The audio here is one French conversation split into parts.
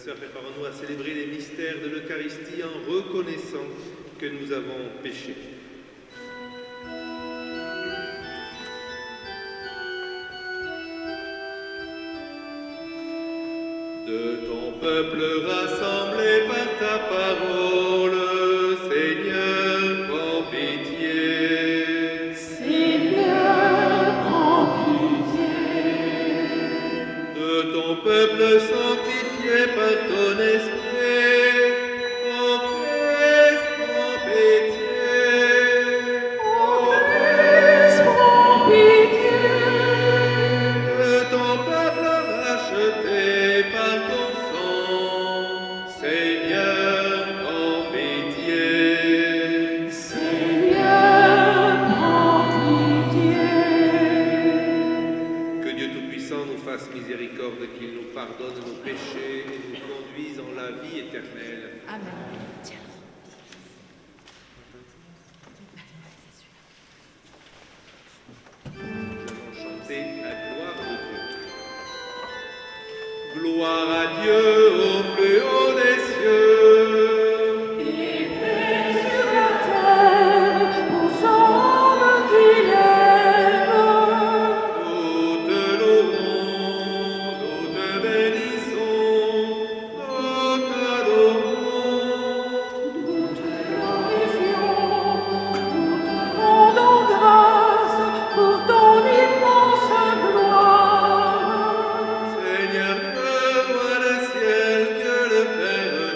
Préparons-nous à célébrer les mystères de l'Eucharistie en reconnaissant que nous avons péché. De ton peuple rassemblé par ta parole, Seigneur, prends pitié. Seigneur, prends pitié. De ton peuple sanctifié par ton esprit, ô Christ, prends pitié. Ô Christ, prends pitié. De ton peuple racheté par ton sang, Seigneur, prends pitié. Seigneur, prends pitié. Que Dieu Tout-Puissant nous fasse miséricorde, qu'il nous pardonne nos péchés et nous conduise en la vie éternelle. Amen. Nous allons chanter la gloire de Dieu. Gloire à Dieu au plus haut des cieux. Et paix sur la terre aux hommes qu'il aime. Nous te louons, nous te bénissons, nous t'adorons. Nous te glorifions, nous te rendons grâce pour ton immense gloire. Seigneur, que voit le ciel, que le Père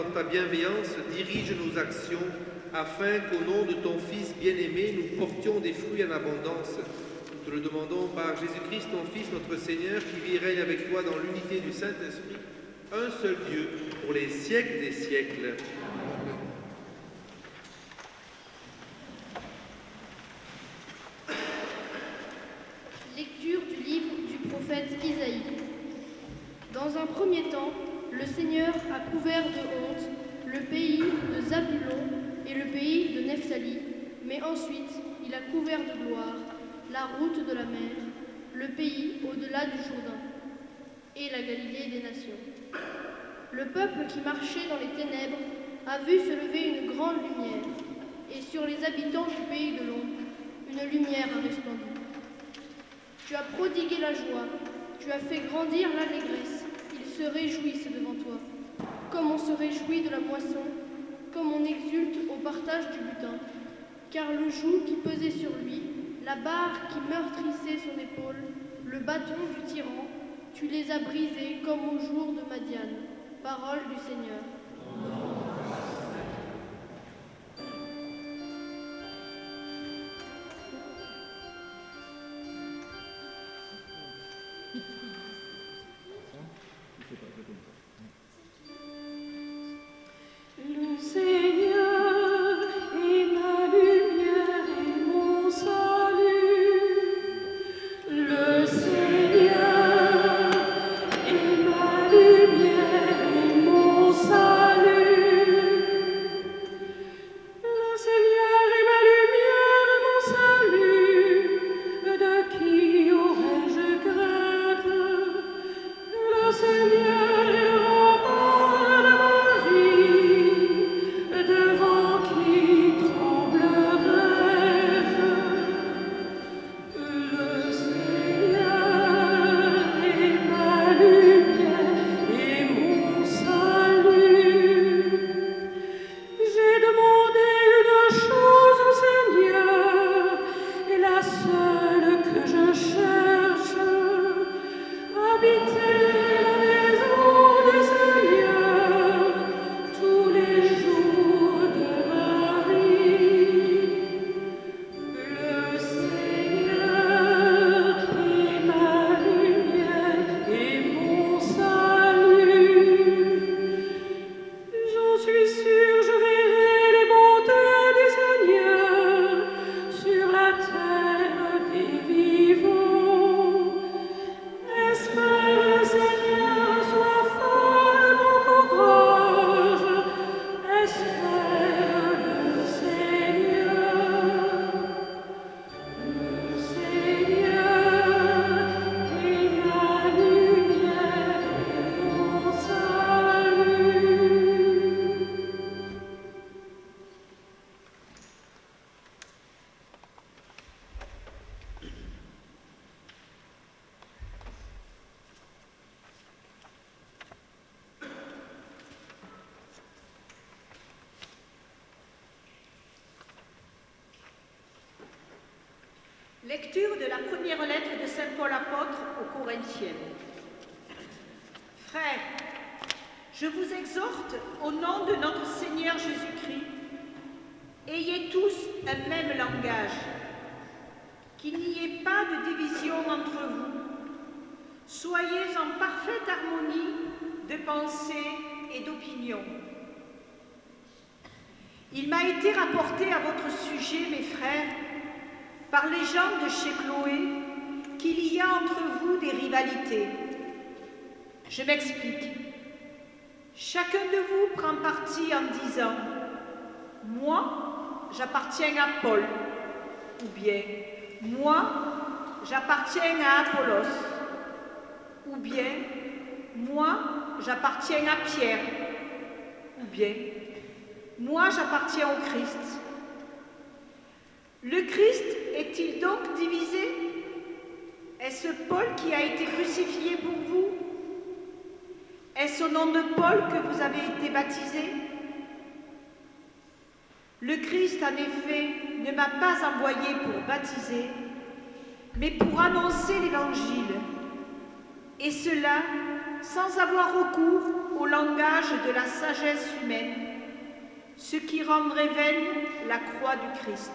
par ta bienveillance, dirige nos actions, afin qu'au nom de ton Fils bien-aimé, nous portions des fruits en abondance. Nous te le demandons par Jésus-Christ, ton Fils, notre Seigneur, qui vit et règne avec toi dans l'unité du Saint-Esprit, un seul Dieu, pour les siècles des siècles. Lecture du livre du prophète Isaïe. Dans un premier temps, le Seigneur a couvert de honte le pays de Zabulon et le pays de Nephtali, mais ensuite il a couvert de gloire la route de la mer, le pays au-delà du Jourdain, et la Galilée des nations. Le peuple qui marchait dans les ténèbres a vu se lever une grande lumière, et sur les habitants du pays de l'ombre, une lumière a resplendi. Tu as prodigué la joie, tu as fait grandir l'allégresse, ils se réjouissent devant toi. Comme on se réjouit de la moisson, comme on exulte au partage du butin, car le joug qui pesait sur lui, la barre qui meurtrissait son épaule, le bâton du tyran, tu les as brisés comme au jour de Madian. Parole du Seigneur. Le Seigneur est ma lumière et mon salut. Le Seigneur est ma lumière et mon salut. Le Seigneur est ma lumière et mon salut. De qui aurais-je crainte? Le Seigneur est le rempart de ma vie. Devant qui tremblerai-je? Le Seigneur est ma lumière et mon salut. J'ai demandé une chose au Seigneur, et la seule que je cherche, habiter la maison du Seigneur tous les jours de ma vie. Le Seigneur est ma lumière et mon salut. J'en suis sûre, je verrai les bontés du Seigneur sur la terre des vivants. Espère le Seigneur, sois fort mon courage. Espère le Seigneur. Le Seigneur est ma lumière et mon salut. Lecture de la première lettre de Saint Paul apôtre aux Corinthiens. Frères, je vous exhorte au nom de notre Seigneur Jésus-Christ, ayez tous un même langage, qu'il n'y ait pas de division entre vous, soyez en parfaite harmonie de pensée et d'opinion. Il m'a été rapporté à votre sujet, mes frères, par les gens de chez Chloé, qu'il y a entre vous des rivalités. Je m'explique. Chacun de vous prend parti en disant « Moi, j'appartiens à Paul » ou bien « Moi, j'appartiens à Apollos » ou bien « Moi, j'appartiens à Pierre » ou bien « Moi, j'appartiens au Christ ». Le Christ est-il donc divisé? Est-ce Paul qui a été crucifié pour vous? Est-ce au nom de Paul que vous avez été baptisé? Le Christ, en effet, ne m'a pas envoyé pour baptiser, mais pour annoncer l'Évangile, et cela sans avoir recours au langage de la sagesse humaine, ce qui rendrait vaine la croix du Christ.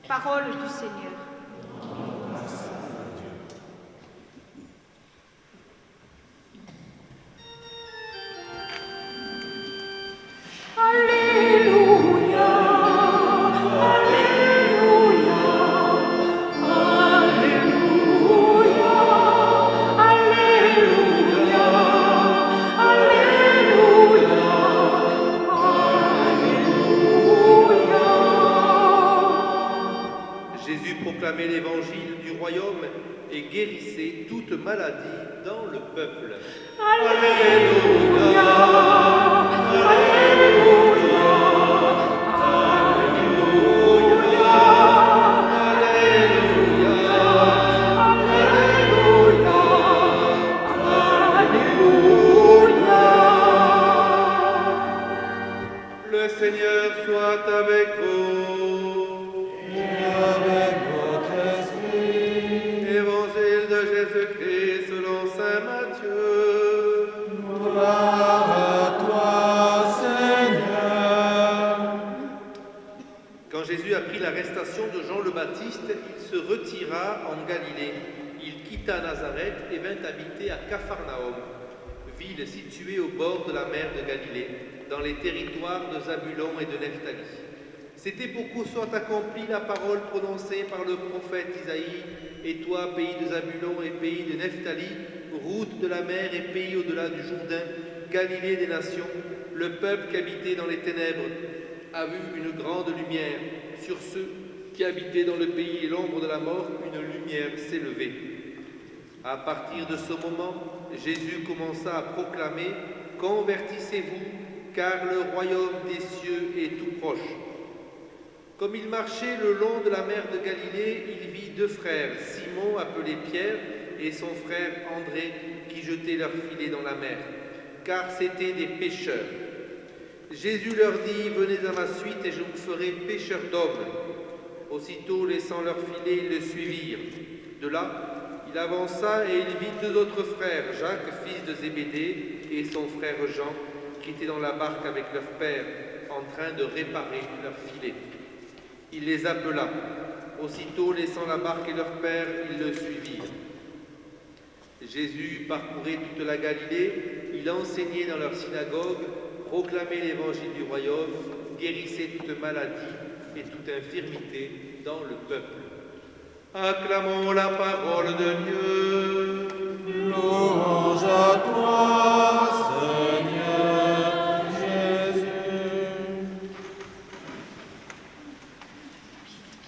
Parole du Seigneur. Alléluia, Alléluia, Alléluia, Alléluia, Alléluia, Alléluia. Jésus proclamait l'évangile du royaume et guérissait toute maladie dans le peuple. Alléluia, Alléluia, Alléluia, Alléluia, Alléluia. Le Seigneur soit avec vous. Évangile de Jésus-Christ selon saint Matthieu. Quand Jésus apprit l'arrestation de Jean le Baptiste, il se retira en Galilée. Il quitta Nazareth et vint habiter à Capharnaüm, ville située au bord de la mer de Galilée, dans les territoires de Zabulon et de Nephtali. C'était pour que soit accomplie la parole prononcée par le prophète Isaïe. Et toi, pays de Zabulon et pays de Nephtali, route de la mer et pays au-delà du Jourdain, Galilée des nations, le peuple qui habitait dans les ténèbres a vu une grande lumière. Sur ceux qui habitaient dans le pays et l'ombre de la mort, une lumière s'est levée. À partir de ce moment, Jésus commença à proclamer « Convertissez-vous, car le royaume des cieux est tout proche ». Comme il marchait le long de la mer de Galilée, il vit deux frères, Simon appelé Pierre et son frère André, qui jetaient leurs filets dans la mer, car c'étaient des pêcheurs. Jésus leur dit « Venez à ma suite et je vous ferai pêcheurs d'hommes ». Aussitôt, laissant leurs filets, ils le suivirent. De là, il avança et il vit deux autres frères, Jacques, fils de Zébédée, et son frère Jean, qui étaient dans la barque avec leur père, en train de réparer leurs filets. Il les appela. Aussitôt, laissant la barque et leur père, ils le suivirent. Jésus parcourait toute la Galilée, il enseignait dans leur synagogue, proclamait l'évangile du royaume, guérissait toute maladie et toute infirmité dans le peuple. Acclamons la parole de Dieu. Louange à toi, Seigneur Jésus.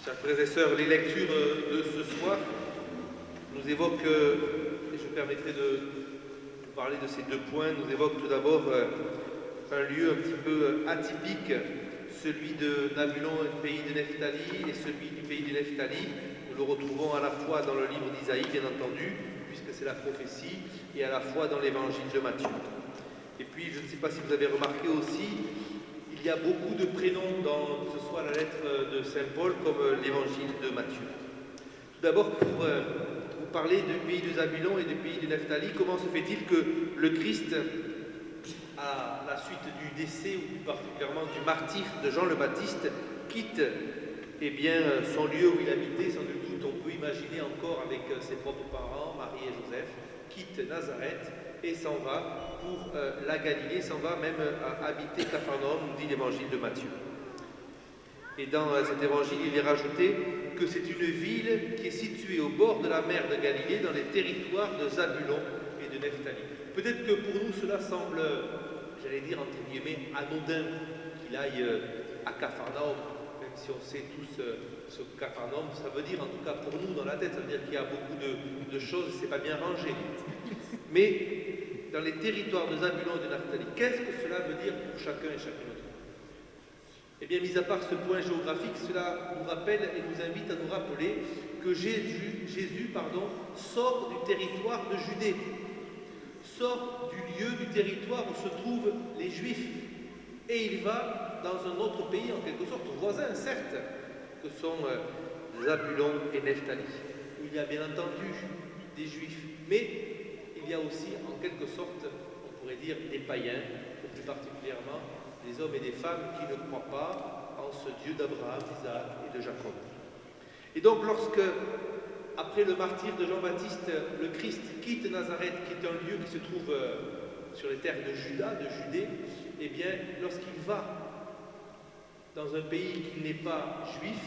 Chers frères et sœurs, les lectures de ce soir nous évoquent, et je permettrai de vous parler de ces deux points, nous évoquent tout d'abord un lieu un petit peu atypique, celui de Nabulon, pays de Nephtali, et celui du pays de Nephtali. Nous le retrouvons à la fois dans le livre d'Isaïe, bien entendu, puisque c'est la prophétie, et à la fois dans l'évangile de Matthieu. Et puis, je ne sais pas si vous avez remarqué aussi, il y a beaucoup de prénoms dans, que ce soit la lettre de Saint Paul comme l'évangile de Matthieu. Tout d'abord, pour vous parler du pays de Zabulon et du pays de Nephtali, comment se fait-il que le Christ, à la suite du décès, ou plus particulièrement du martyre de Jean le Baptiste, quitte son lieu où il habitait, sans nul doute, on peut imaginer encore avec ses propres parents, Marie et Joseph, quitte Nazareth et s'en va pour la Galilée, s'en va même habiter Capharnaüm, nous dit l'évangile de Matthieu. Et dans cet évangile, il est rajouté que c'est une ville qui est située au bord de la mer de Galilée, dans les territoires de Zabulon et de Nephtali. Peut-être que pour nous, cela semble, j'allais dire, entre guillemets, anodin qu'il aille à Capharnaüm, même si on sait tous ce que Capharnaüm, ça veut dire, en tout cas pour nous, dans la tête, ça veut dire qu'il y a beaucoup de choses, c'est pas bien rangé. Mais dans les territoires de Zabulon et de Nephtali, qu'est-ce que cela veut dire pour chacun et chacune d'entre nous? Eh bien, mis à part ce point géographique, cela nous rappelle et nous invite à nous rappeler que Jésus sort du territoire de Judée, sort du lieu du territoire où se trouvent les Juifs, et il va dans un autre pays, en quelque sorte voisin, certes, que sont Zabulon et Nephtali, où il y a bien entendu des Juifs, mais il y a aussi, en quelque sorte, on pourrait dire des païens, ou plus particulièrement des hommes et des femmes qui ne croient pas en ce Dieu d'Abraham, d'Isaac et de Jacob. Et donc lorsque, après le martyre de Jean-Baptiste, le Christ quitte Nazareth, quitte un lieu qui se trouve sur les terres de Juda, de Judée, eh bien, lorsqu'il va dans un pays qui n'est pas juif,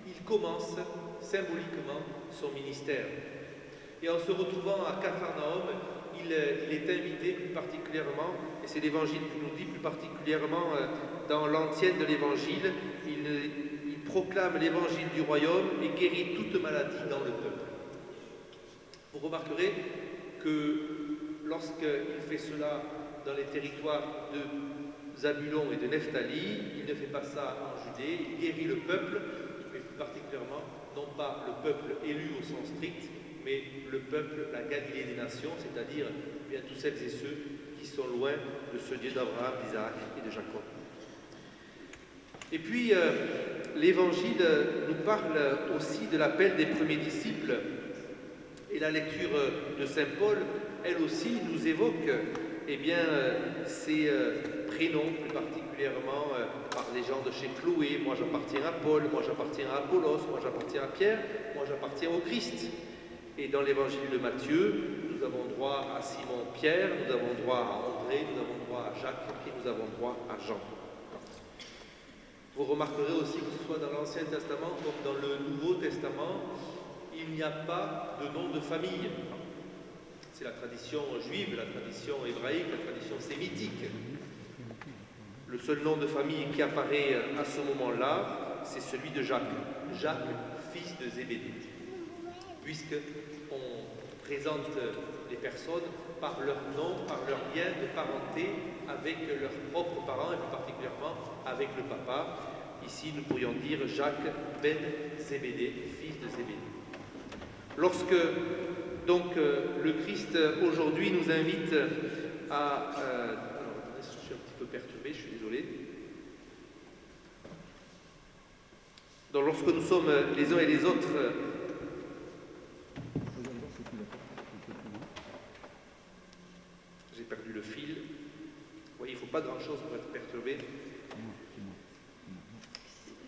il commence symboliquement son ministère. Et en se retrouvant à Capharnaüm, il est invité plus particulièrement, et c'est l'Évangile qui nous dit plus particulièrement dans l'antienne de l'Évangile, il proclame l'Évangile du royaume et guérit toute maladie dans le peuple. Vous remarquerez que lorsqu'il fait cela dans les territoires de Zabulon et de Nephtali, il ne fait pas ça en Judée, il guérit le peuple, mais plus particulièrement, non pas le peuple élu au sens strict, mais le peuple, la Galilée des nations, c'est-à-dire bien tous celles et ceux qui sont loin de ce Dieu d'Abraham, d'Isaac et de Jacob. Et puis, l'Évangile nous parle aussi de l'appel des premiers disciples. Et la lecture de Saint Paul, elle aussi, nous évoque ces prénoms, plus particulièrement par les gens de chez Chloé. Moi, j'appartiens à Paul, moi, j'appartiens à Apollos, moi, j'appartiens à Pierre, moi, j'appartiens au Christ. Et dans l'Évangile de Matthieu, nous avons droit à Simon-Pierre, nous avons droit à André, nous avons droit à Jacques et nous avons droit à Jean. Vous remarquerez aussi que ce soit dans l'Ancien Testament comme dans le Nouveau Testament, il n'y a pas de nom de famille. C'est la tradition juive, la tradition hébraïque, la tradition sémitique. Le seul nom de famille qui apparaît à ce moment-là, c'est celui de Jacques. Jacques, fils de Zébédée. Puisqu'on présente les personnes par leur nom, par leur lien de parenté avec leurs propres parents et plus particulièrement avec le papa. Ici, nous pourrions dire Jacques ben Zébédée, fils de Zébédée. Lorsque donc le Christ aujourd'hui nous invite à... alors attendez, je suis un petit peu perturbé, je suis désolé. Donc lorsque nous sommes les uns et les autres... j'ai perdu le fil. Vous voyez, il ne faut pas grand-chose pour être perturbé.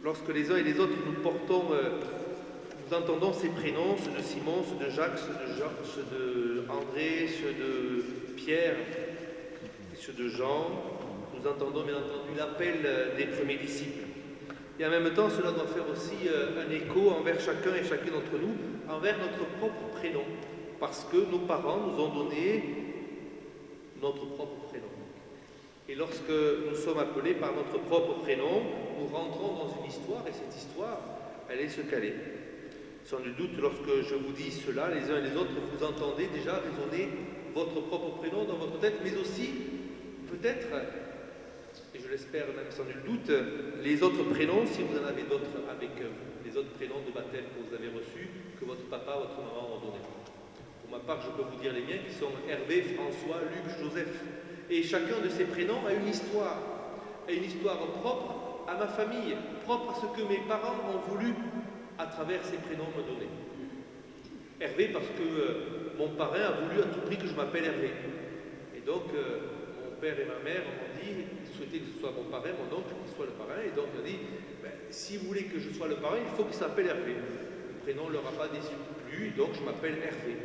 Lorsque les uns et les autres nous portons... nous entendons ces prénoms, ceux de Simon, ceux de Jacques, ceux de Jean, ceux de André, ceux de Pierre, et ceux de Jean. Nous entendons bien entendu l'appel des premiers disciples. Et en même temps, cela doit faire aussi un écho envers chacun et chacune d'entre nous, envers notre propre prénom, parce que nos parents nous ont donné notre propre prénom. Et lorsque nous sommes appelés par notre propre prénom, nous rentrons dans une histoire, et cette histoire, elle est ce qu'elle est. Sans nul doute, lorsque je vous dis cela, les uns et les autres, vous entendez déjà résonner votre propre prénom dans votre tête, mais aussi, peut-être, et je l'espère même sans nul doute, les autres prénoms, si vous en avez d'autres avec les autres prénoms de baptême que vous avez reçus, que votre papa, votre maman ont donné. Pour ma part, je peux vous dire les miens, qui sont Hervé, François, Luc, Joseph. Et chacun de ces prénoms a une histoire propre à ma famille, propre à ce que mes parents ont voulu à travers ces prénoms me donner. Hervé parce que mon parrain a voulu à tout prix que je m'appelle Hervé. Et donc mon père et ma mère m'ont dit, ils souhaitaient que ce soit mon parrain, mon oncle qui soit le parrain, et donc ils ont dit, si vous voulez que je sois le parrain, il faut qu'il s'appelle Hervé. Le prénom ne leur a pas déçu plus, donc je m'appelle Hervé.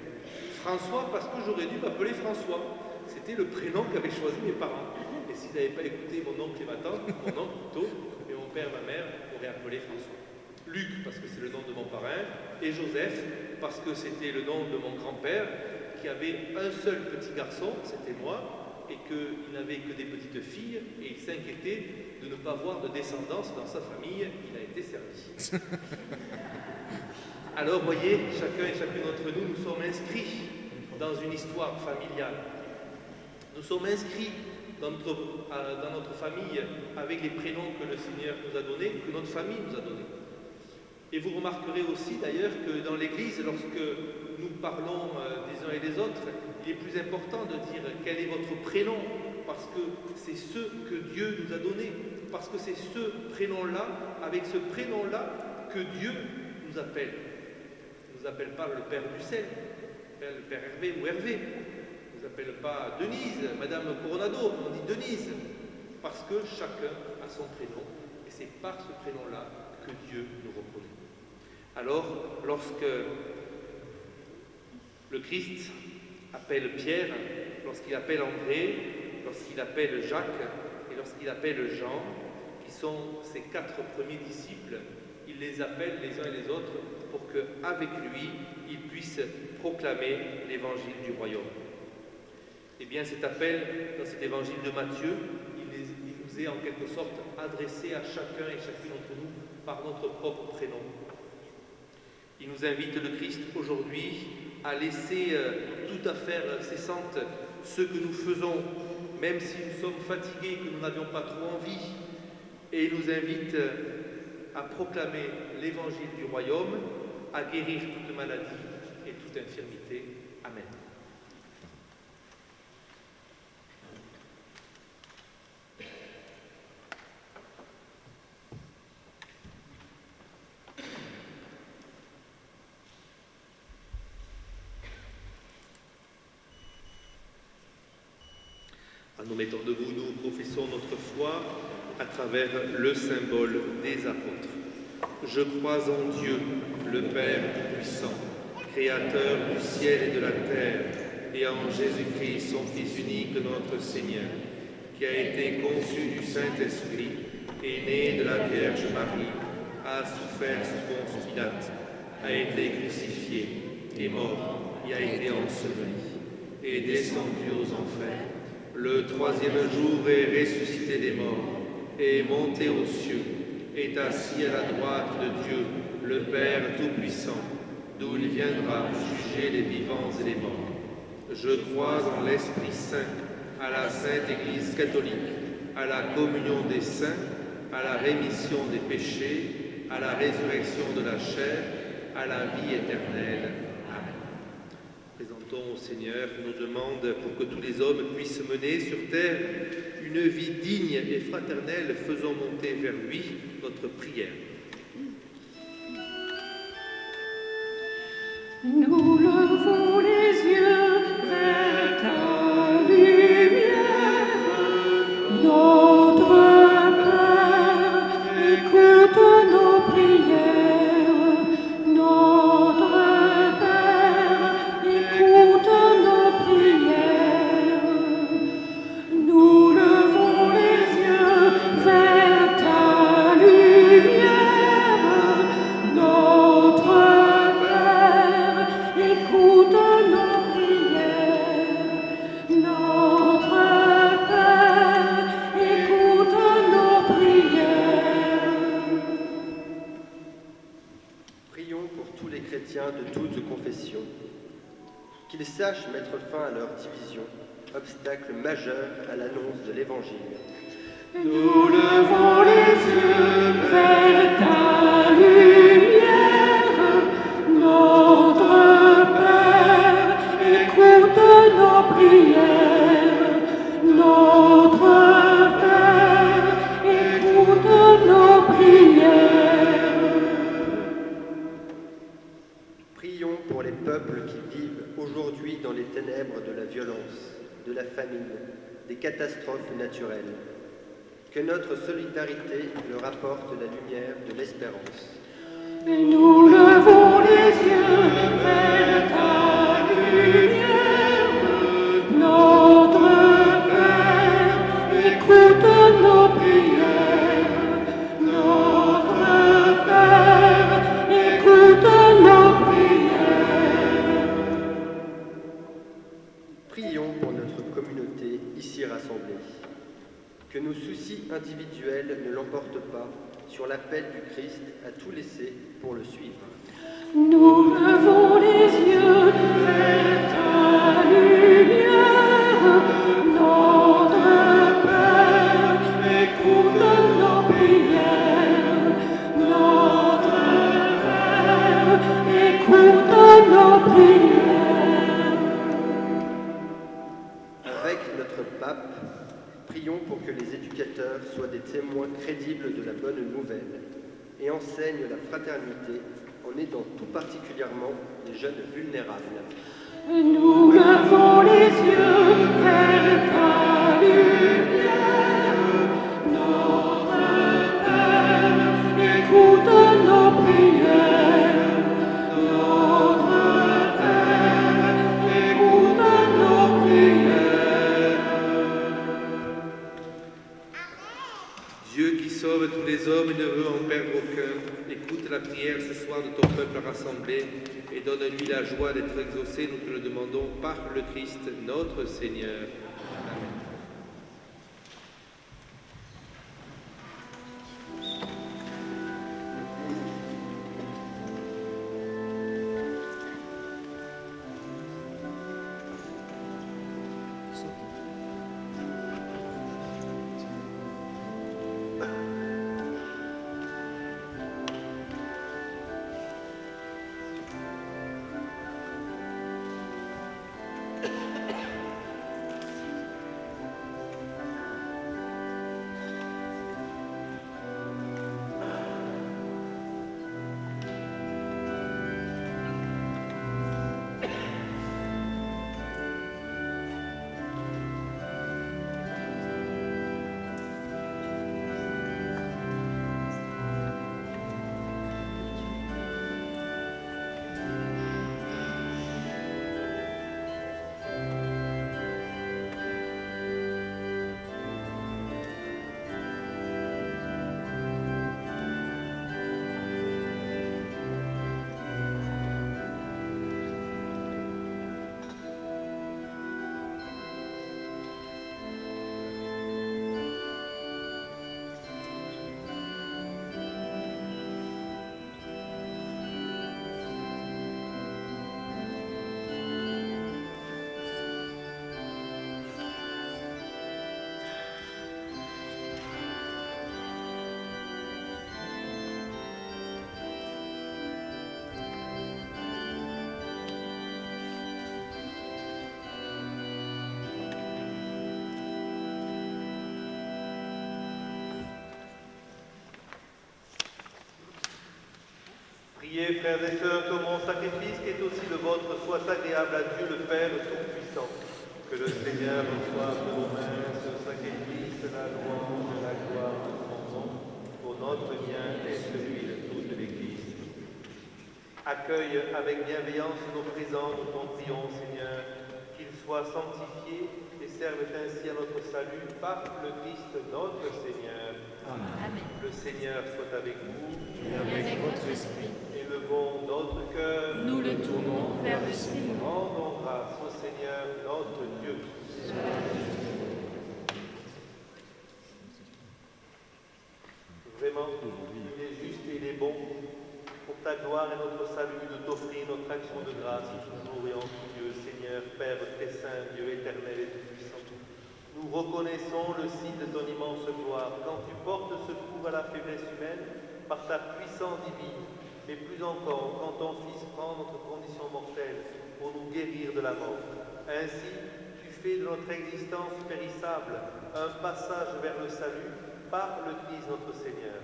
François parce que j'aurais dû m'appeler François. C'était le prénom qu'avaient choisi mes parents. Et s'ils n'avaient pas écouté mon oncle et ma tante, mon oncle plutôt, et mon père et ma mère auraient appelé François. Luc, parce que c'est le nom de mon parrain, et Joseph, parce que c'était le nom de mon grand-père, qui avait un seul petit garçon, c'était moi, et qu'il n'avait que des petites filles, et il s'inquiétait de ne pas avoir de descendance dans sa famille, il a été servi. Alors, voyez, chacun et chacune d'entre nous, nous sommes inscrits dans une histoire familiale. Nous sommes inscrits dans notre famille avec les prénoms que le Seigneur nous a donnés, que notre famille nous a donnés. Et vous remarquerez aussi d'ailleurs que dans l'Église, lorsque nous parlons des uns et des autres, il est plus important de dire quel est votre prénom, parce que c'est ce que Dieu nous a donné, parce que c'est ce prénom-là, avec ce prénom-là, que Dieu nous appelle. Il ne nous appelle pas le Père du ciel, le Père Hervé ou Hervé. Il nous s'appelle pas Denise, Madame Coronado, on dit Denise, parce que chacun a son prénom, et c'est par ce prénom-là que Dieu nous reconnaît. Alors, lorsque le Christ appelle Pierre, lorsqu'il appelle André, lorsqu'il appelle Jacques et lorsqu'il appelle Jean, qui sont ses 4 premiers disciples, il les appelle les uns et les autres pour qu'avec lui, ils puissent proclamer l'évangile du royaume. Eh bien, cet appel, dans cet évangile de Matthieu, il nous est en quelque sorte adressé à chacun et chacune d'entre nous par notre propre prénom. Il nous invite, le Christ, aujourd'hui, à laisser toute affaire cessante ce que nous faisons, même si nous sommes fatigués, que nous n'avions pas trop envie, et il nous invite à proclamer l'évangile du royaume, à guérir toute maladie et toute infirmité. Amen. En nous mettant debout, nous professons notre foi à travers le symbole des apôtres. Je crois en Dieu, le Père Tout-Puissant, Créateur du ciel et de la terre, et en Jésus-Christ, son Fils unique, notre Seigneur, qui a été conçu du Saint-Esprit, est né de la Vierge Marie, a souffert sous Ponce Pilate, a été crucifié, est mort, y a été enseveli, est descendu aux enfers. Le 3e jour est ressuscité des morts, est monté aux cieux, est assis à la droite de Dieu, le Père Tout-Puissant, d'où il viendra juger les vivants et les morts. Je crois en l'Esprit Saint, à la Sainte Église catholique, à la communion des saints, à la rémission des péchés, à la résurrection de la chair, à la vie éternelle. Présentons au Seigneur nos demandes pour que tous les hommes puissent mener sur terre une vie digne et fraternelle, faisant monter vers lui notre prière. Nous levons les yeux vers ta lumière, notre Père, écoute nos prières, notre Père, écoute nos prières. Nous levons les yeux vers ta lumière, notre Père, écoute nos prières. Notre Père, écoute nos prières. Prions pour tous les chrétiens de toutes confessions, qu'ils sachent mettre fin à leur division, obstacle majeur à l'annonce de l'Évangile. Nous levons les yeux vers ta lumière, notre Père, écoute nos prières. Notre Père, écoute nos prières. Prions pour les peuples qui vivent aujourd'hui dans les ténèbres de la violence, de la famine, des catastrophes naturelles. Que notre solidarité leur apporte la lumière de l'espérance. Nous levons les yeux vers ta lumière, notre Père, écoute nos prières. Notre Père, écoute nos prières. Prions pour notre communauté ici rassemblée. Que nos soucis individuels ne l'emportent pas sur l'appel du Christ à tout laisser pour le suivre. Nous levons les yeux vers ta lumière, notre Père, écoute nos prières. Notre Père, écoute nos prières. Avec notre pape, prions pour que les éducateurs soient des témoins crédibles de la bonne nouvelle et enseignent la fraternité en aidant tout particulièrement les jeunes vulnérables. Nous levons les les yeux vers ta lumière. Notre Père, écoute nos prières. Notre Père, écoute nos prières. Dieu qui sauve tous les hommes et ne veut en perdre aucun, écoute la prière ce soir de ton peuple rassemblé et donne-lui la joie d'être exaucé, nous te le demandons par le Christ notre Seigneur. Amen. Priez, frères et sœurs, que mon sacrifice, qui est aussi le vôtre, soit agréable à Dieu le Père Tout-Puissant. Que le Seigneur reçoive de vos mains ce sacrifice, la louange et la gloire de son nom, pour notre bien et celui de toute l'Église. Accueille avec bienveillance nos présents, nous t'en prions, Seigneur, qu'ils soient sanctifiés et servent ainsi à notre salut par le Christ notre Seigneur. Amen. Le Seigneur soit avec vous. Et avec votre esprit. Élevons notre cœur. Nous le tournons vers le Seigneur. Rendons grâce au Seigneur notre Dieu. Vraiment, il est juste et il est bon, pour ta gloire et notre salut, de t'offrir notre action de grâce toujours et en tout Dieu, Seigneur, Père très saint, Dieu éternel et tout-puissant. Nous reconnaissons le signe de ton immense gloire, quand tu portes secours à la faiblesse humaine par ta puissance divine, mais plus encore quand ton Fils prend notre condition mortelle pour nous guérir de la mort. Ainsi, tu fais de notre existence périssable un passage vers le salut par le Christ notre Seigneur.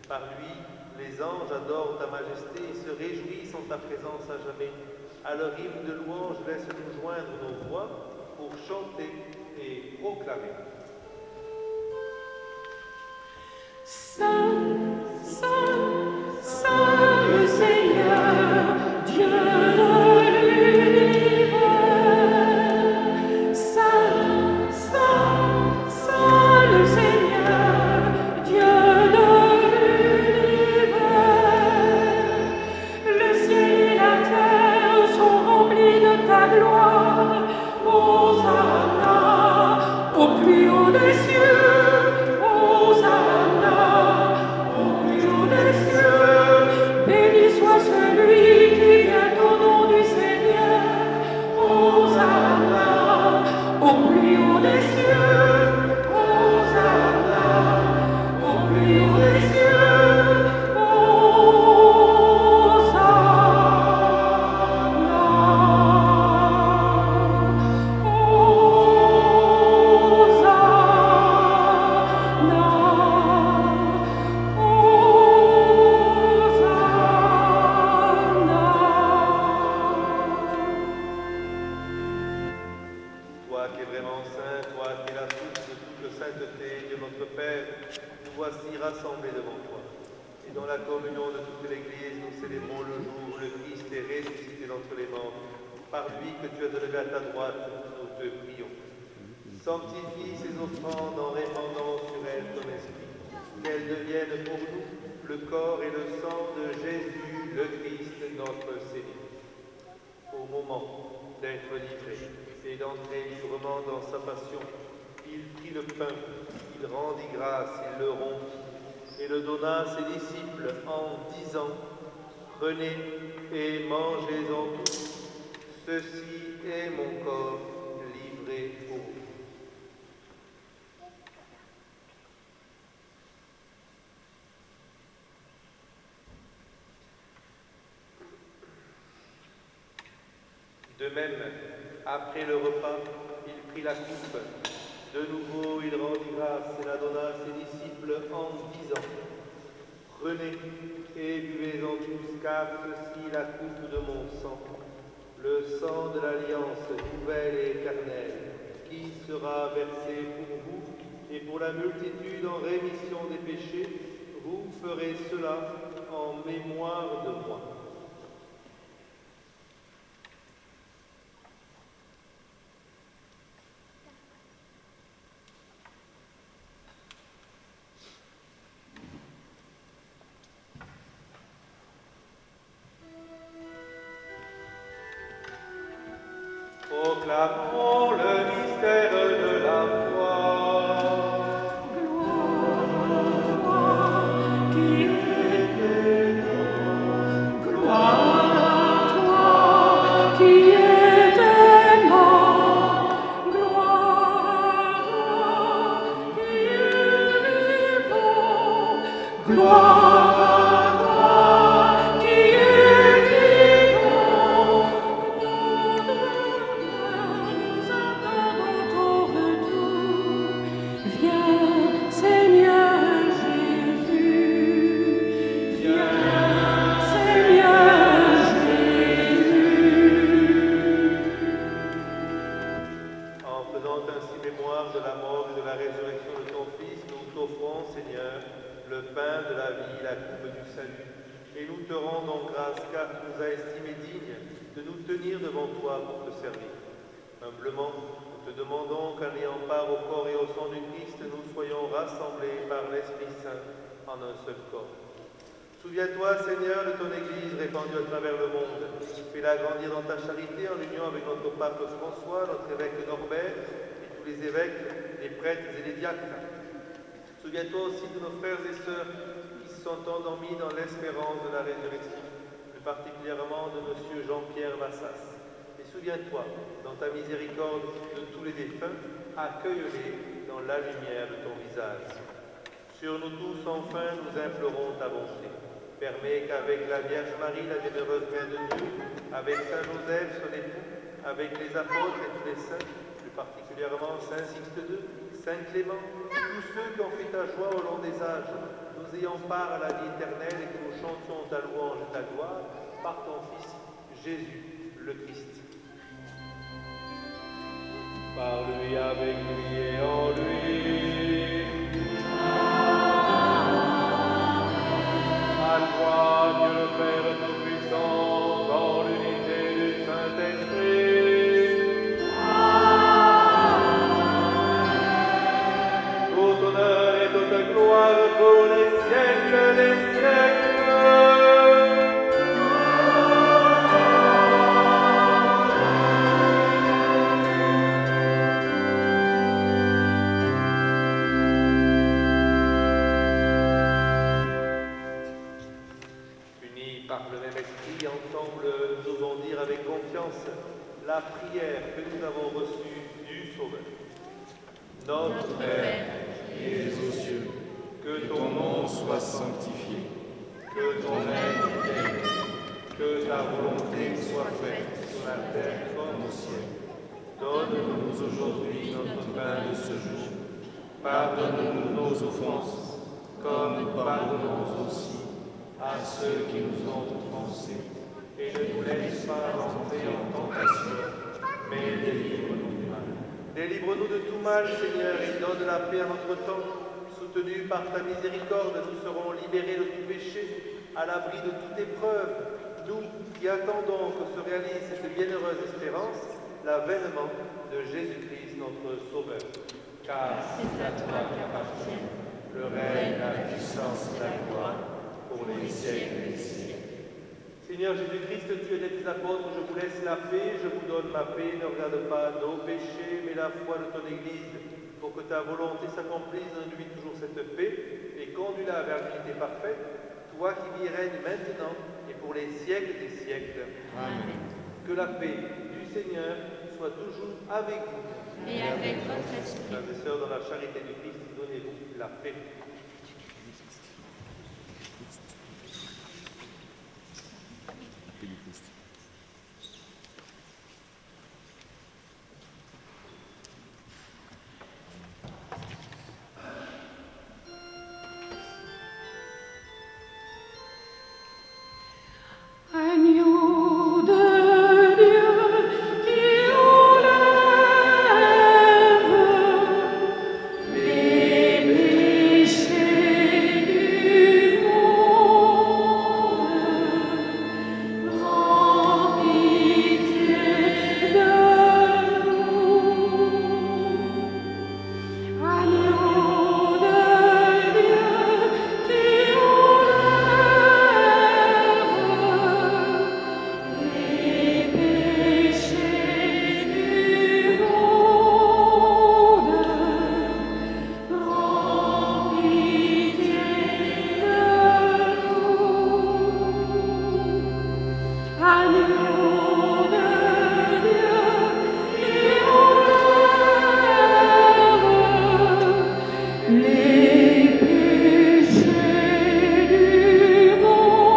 Par lui, les anges adorent ta majesté et se réjouissent en ta présence à jamais. À leur hymne de louange, laisse-nous joindre nos voix pour chanter et proclamer. Saint, Saint, Saint le Seigneur, Dieu de l'univers. Saint, Saint, Saint le Seigneur, Dieu de l'univers. Le ciel et la terre sont remplis de ta gloire. Hosanna au plus haut des cieux. Hosanna au plus haut des cieux. Béni soit celui qui vient au nom du Seigneur. Hosanna au plus haut des cieux. Hosanna au plus haut des cieux. Hosanna. Toi qui es vraiment saint, toi qui es la source de toute sainteté, Dieu notre Père, nous voici rassemblés devant toi. Et dans la communion de toute l'Église, nous célébrons le jour où le Christ est ressuscité d'entre les morts. Par lui que tu as élevé à ta droite, nous te prions. Sanctifie ces offrandes en répandant sur elles ton esprit, qu'elles deviennent pour nous le corps et le sang de Jésus, le Christ, notre Seigneur. Au moment d'être livré et d'entrer librement dans sa passion, il prit le pain, il rendit grâce, il le rompit et le donna à ses disciples en disant « Prenez et mangez-en tous, ceci est mon corps livré pour vous. » De même, après le repas, il prit la coupe. De nouveau, il rendit grâce et la donna à ses disciples en disant « Prenez et buvez-en tous, car ceci est la coupe de mon sang, le sang de l'alliance nouvelle et éternelle, qui sera versé pour vous et pour la multitude en rémission des péchés. Vous ferez cela en mémoire de moi. » Proclamons le mystère de la foi. Humblement, nous te demandons qu'en ayant part au corps et au sang du Christ, nous soyons rassemblés par l'Esprit Saint en un seul corps. Souviens-toi, Seigneur, de ton Église répandue à travers le monde. Fais-la grandir dans ta charité en union avec notre pape François, notre évêque Norbert et tous les évêques, les prêtres et les diacres. Souviens-toi aussi de nos frères et sœurs qui se sont endormis dans l'espérance de la résurrection, plus particulièrement de M. Jean-Pierre Massas. Et souviens-toi, dans ta miséricorde, de tous les défunts, accueille-les dans la lumière de ton visage. Sur nous tous, enfin, nous implorons ta bonté. Permets qu'avec la Vierge Marie, la bienheureuse Mère de Dieu, avec Saint Joseph, son époux, avec les apôtres et tous les saints, plus particulièrement Saint Sixte II, Saint Clément, tous ceux qui ont fait ta joie au long des âges, nous ayons part à la vie éternelle et que nous chantions ta louange et ta gloire par ton Fils, Jésus, le Christ. Par lui, avec lui et en lui. À toi, Dieu le Père Tout-Puissant, dans l'unité du Saint-Esprit. Tout honneur et toute gloire pour les siècles des siècles. La prière que nous avons reçue du Sauveur. Notre Père, qui es aux cieux, que ton nom soit sanctifié, que ton règne vienne, que ta volonté soit faite sur la terre comme au ciel. Donne-nous aujourd'hui notre pain de ce jour. Pardonne-nous nos offenses, comme nous pardonnons aussi à ceux qui nous ont offensés. Et ne nous laisse pas entrer en tentation, mais délivre-nous du mal. Délivre-nous de tout mal, Seigneur, et donne la paix à notre temps. Soutenus par ta miséricorde, nous serons libérés de tout péché, à l'abri de toute épreuve. Nous qui attendons que se réalise cette bienheureuse espérance, l'avènement de Jésus-Christ, notre Sauveur. Car C'est à toi qu'appartiennent le règne, la puissance et la gloire pour les siècles des siècles. Seigneur Jésus-Christ, tu es des apôtres, je vous laisse la paix, je vous donne ma paix, ne regarde pas nos péchés, mais la foi de ton Église, pour que ta volonté s'accomplisse, donne-lui toujours cette paix, et conduis-la vers l'unité parfaite, toi qui vis et règnes maintenant et pour les siècles des siècles. Amen. Que la paix du Seigneur soit toujours avec vous. Et avec votre esprit. Frères et sœurs, dans la charité du Christ, donnez-vous la paix. Agneau de Dieu qui enlève les péchés du monde, prends pitié de nous. Agneau de Dieu qui enlève les péchés du monde, prends pitié de nous. Agneau de Dieu qui enlève les péchés du monde,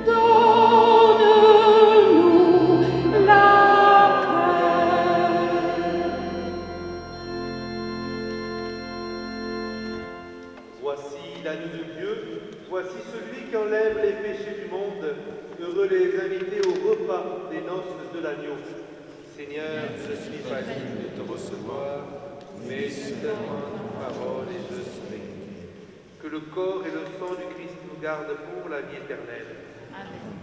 donne-nous la paix. Voici l'agneau de Dieu, voici celui qui enlève les péchés du monde. Heureux les invités au repas des noces de l'agneau. Seigneur, je suis pas digne de te recevoir, mais dis seulement une parole et je serai. Que le corps et le sang du Christ nous gardent pour la vie éternelle. Amen.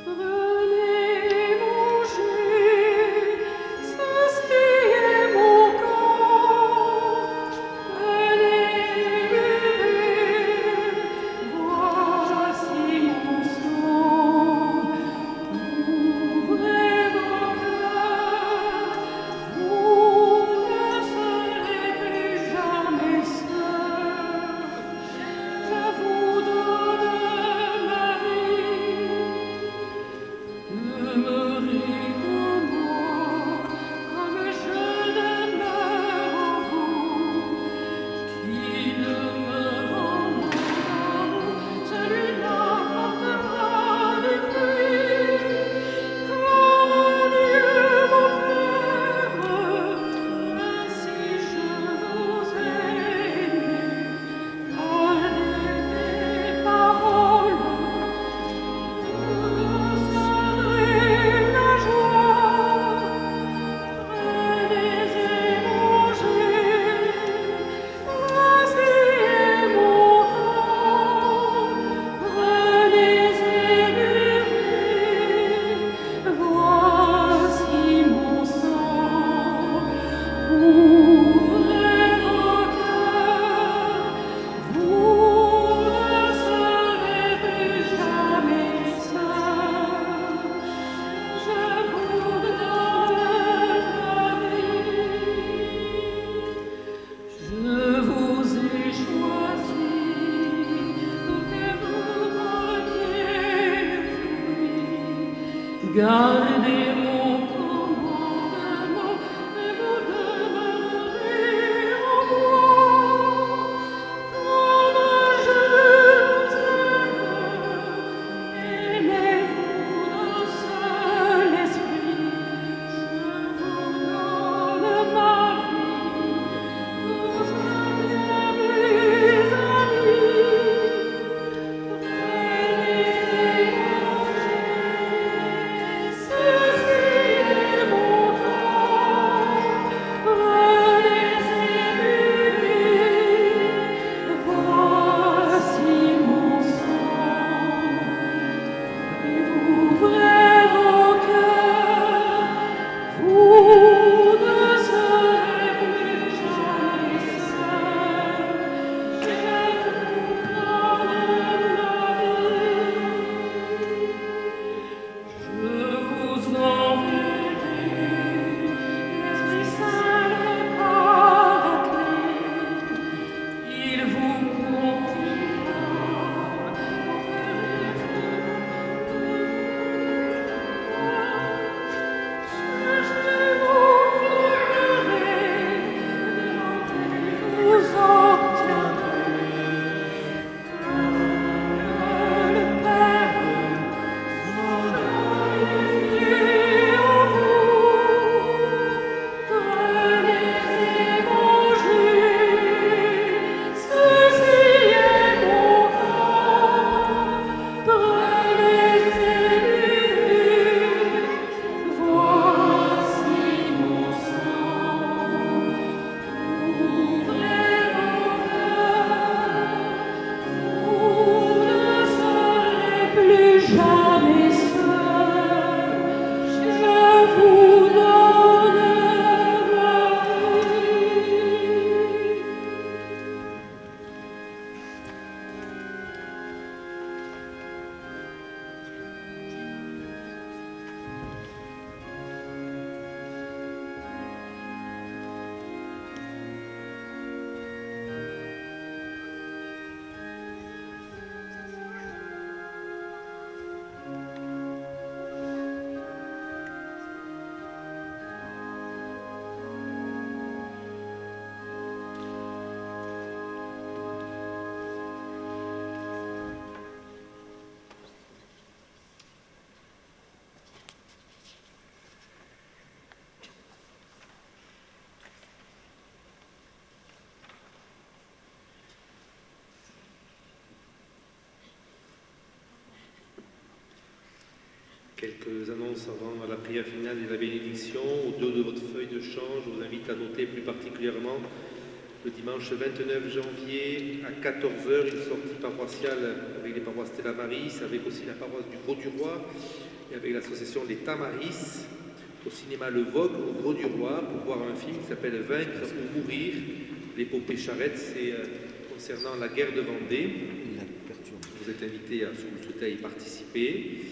Venez manger, ceci est mon corps. Quelques annonces avant la prière finale et la bénédiction. Au dos de votre feuille de chant, je vous invite à noter plus particulièrement le dimanche 29 janvier à 14h, une sortie paroissiale avec les paroisses Stella Maris, avec aussi la paroisse du Grau-du-Roi et avec l'association des Tamaris, au cinéma Le Vogue, au Grau-du-Roi, pour voir un film qui s'appelle Vaincre ou Mourir. L'épopée Charette, c'est concernant la guerre de Vendée. Vous êtes invités, si vous le souhaitez, à y participer.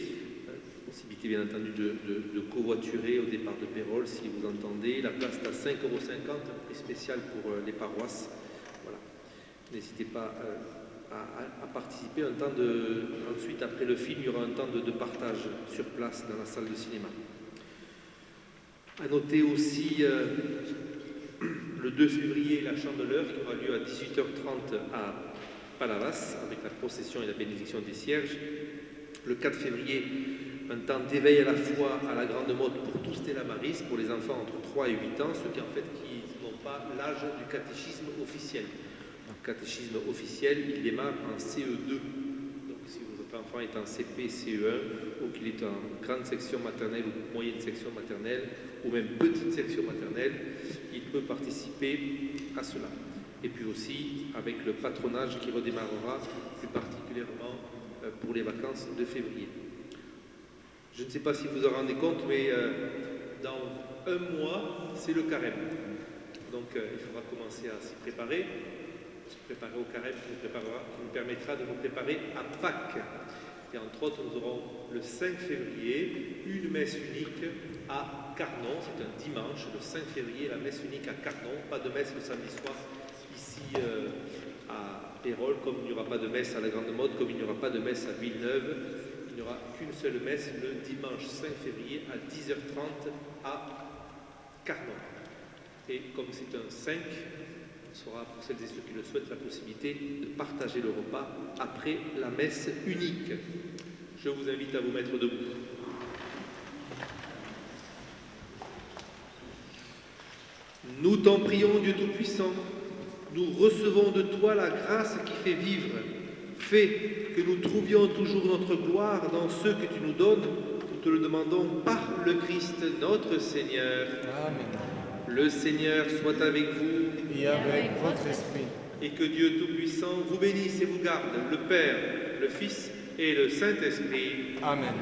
Possibilité bien entendu de covoiturer au départ de Pérol si vous entendez. La place est à 5,50 €, un prix spécial pour les paroisses. Voilà. N'hésitez pas à participer. Ensuite, après le film, il y aura un temps de partage sur place dans la salle de cinéma. À noter aussi le 2 février, la Chandeleur qui aura lieu à 18h30 à Palavas avec la procession et la bénédiction des cierges. Le 4 février, un temps d'éveil à la foi à la grande mode pour tous Stella Maris, pour les enfants entre 3 et 8 ans, ceux qui n'ont pas l'âge du catéchisme officiel. Le catéchisme officiel, il démarre en CE2. Donc si votre enfant est en CP, CE1, ou qu'il est en grande section maternelle ou moyenne section maternelle, ou même petite section maternelle, il peut participer à cela. Et puis aussi avec le patronage qui redémarrera plus particulièrement pour les vacances de février. Je ne sais pas si vous vous en rendez compte, mais dans un mois, c'est le carême. Donc il faudra commencer à s'y préparer. Se préparer au carême qui nous permettra de nous préparer à Pâques. Et entre autres, nous aurons le 5 février une messe unique à Carnon. C'est un dimanche, le 5 février, la messe unique à Carnon. Pas de messe le samedi soir ici à Pérol, comme il n'y aura pas de messe à la Grande Motte, comme il n'y aura pas de messe à Villeneuve. Il n'y aura qu'une seule messe le dimanche 5 février à 10h30 à Carnon. Et comme c'est un 5, on aura pour celles et ceux qui le souhaitent la possibilité de partager le repas après la messe unique. Je vous invite à vous mettre debout. Nous t'en prions, Dieu Tout-Puissant. Nous recevons de toi la grâce qui fait vivre. Fais que nous trouvions toujours notre gloire dans ce que tu nous donnes. Nous te le demandons par le Christ notre Seigneur. Amen. Le Seigneur soit avec vous. Et avec votre esprit. Et que Dieu Tout-Puissant vous bénisse et vous garde, le Père, le Fils et le Saint-Esprit. Amen.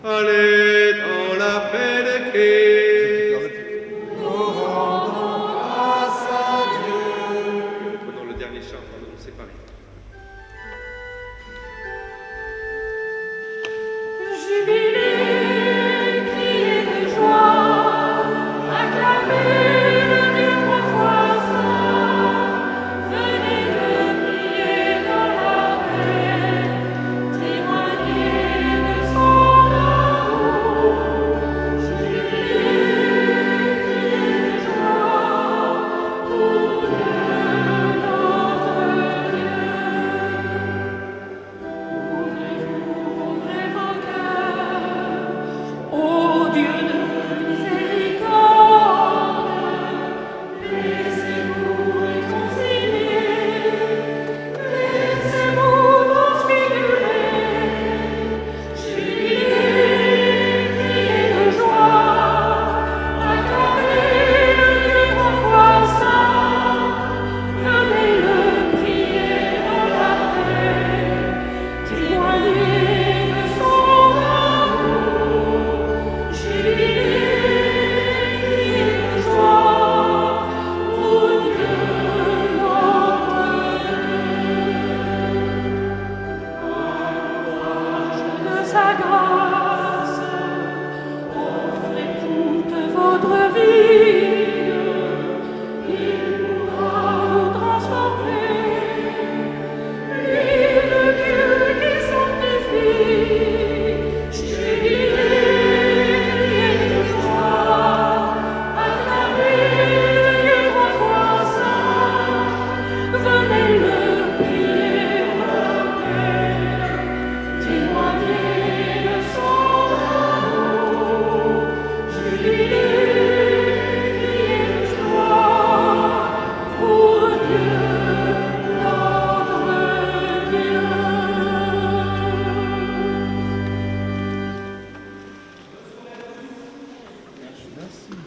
Allez dans la paix de Christ. Merci.